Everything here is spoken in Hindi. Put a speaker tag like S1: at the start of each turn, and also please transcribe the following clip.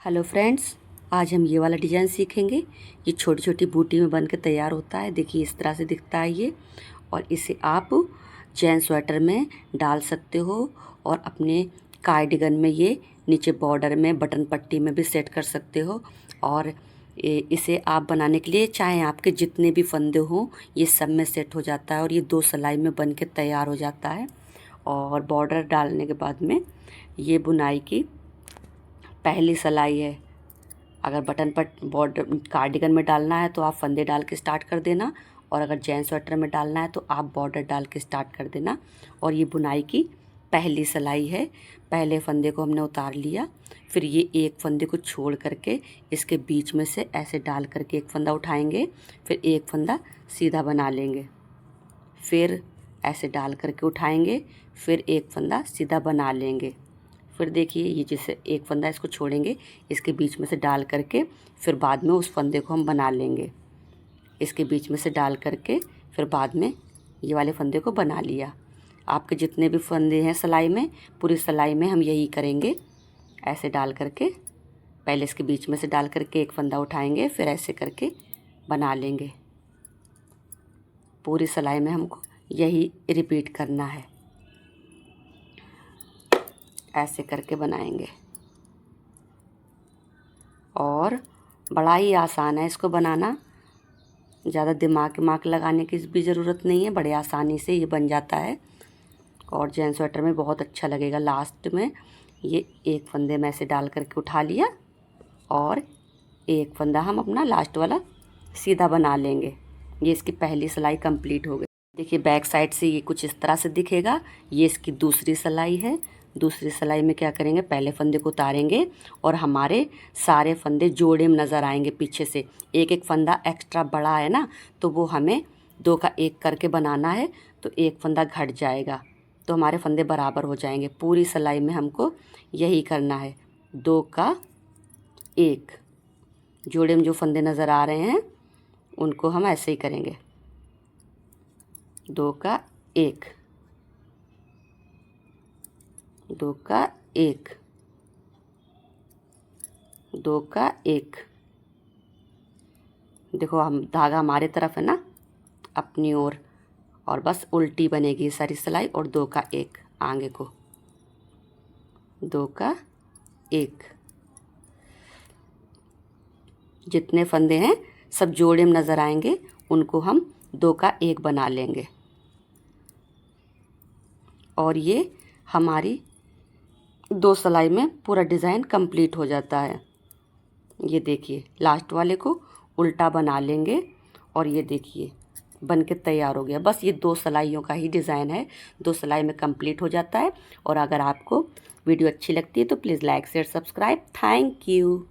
S1: हेलो फ्रेंड्स, आज हम ये वाला डिज़ाइन सीखेंगे। ये छोटी छोटी बूटी में बन के तैयार होता है। देखिए इस तरह से दिखता है ये। और इसे आप चैन स्वेटर में डाल सकते हो और अपने कार्डिगन में ये नीचे बॉर्डर में बटन पट्टी में भी सेट कर सकते हो। और इसे आप बनाने के लिए चाहे आपके जितने भी फंदे हों ये सब में सेट हो जाता है और ये 2 सिलाई में बन के तैयार हो जाता है। और बॉर्डर डालने के बाद में ये बुनाई की पहली सिलाई है। अगर बटन पर बॉर्डर कार्डिगन में डालना है तो आप फंदे डाल के स्टार्ट कर देना, और अगर जैन स्वेटर में डालना है तो आप बॉर्डर डाल के स्टार्ट कर देना। और ये बुनाई की पहली सिलाई है। पहले फंदे को हमने उतार लिया, फिर ये एक फंदे को छोड़ करके इसके बीच में से ऐसे डाल करके एक फंदा उठाएंगे, फिर एक फंदा सीधा बना लेंगे, फिर ऐसे डाल करके उठाएंगे, फिर एक फंदा सीधा बना लेंगे। फिर देखिए ये जैसे एक फंदा इसको छोड़ेंगे, इसके बीच में से डाल करके फिर बाद में उस फंदे को हम बना लेंगे। इसके बीच में से डाल करके फिर बाद में ये वाले फंदे को बना लिया। आपके जितने भी फंदे हैं सिलाई में, पूरी सिलाई में हम यही करेंगे। ऐसे डाल करके पहले इसके बीच में से डाल करके एक फंदा उठाएंगे, फिर ऐसे करके बना लेंगे। पूरी सिलाई में हमको यही रिपीट करना है। ऐसे करके बनाएंगे और बड़ा ही आसान है इसको बनाना। ज़्यादा दिमाग लगाने की भी ज़रूरत नहीं है, बड़े आसानी से ये बन जाता है। और जैन स्वेटर में बहुत अच्छा लगेगा। लास्ट में ये एक फंदे में ऐसे डाल करके उठा लिया और एक फंदा हम अपना लास्ट वाला सीधा बना लेंगे। ये इसकी पहली सिलाई कंप्लीट हो गई। देखिए बैक साइड से ये कुछ इस तरह से दिखेगा। ये इसकी दूसरी सिलाई है। दूसरी सिलाई में क्या करेंगे, पहले फंदे को उतारेंगे और हमारे सारे फंदे जोड़े में नज़र आएंगे पीछे से। एक एक फंदा एक्स्ट्रा बड़ा है ना, तो वो हमें 2 का 1 करके बनाना है, तो एक फंदा घट जाएगा तो हमारे फंदे बराबर हो जाएंगे। पूरी सिलाई में हमको यही करना है। 2 का 1 जोड़े में जो फंदे नज़र आ रहे हैं उनको हम ऐसे ही करेंगे। 2 का 1, 2 का 1, 2 का 1। देखो हम धागा हमारे तरफ है ना, अपनी ओर, और बस उल्टी बनेगी सारी सिलाई। और 2 का 1 आगे को, 2 का 1। जितने फंदे हैं सब जोड़े में नज़र आएंगे, उनको हम 2 का 1 बना लेंगे। और ये हमारी 2 सिलाई में पूरा डिज़ाइन कंप्लीट हो जाता है। ये देखिए लास्ट वाले को उल्टा बना लेंगे और ये देखिए बन के तैयार हो गया। बस ये 2 सिलाइयों का ही डिज़ाइन है, 2 सिलाई में कंप्लीट हो जाता है। और अगर आपको वीडियो अच्छी लगती है तो please like share subscribe. Thank you.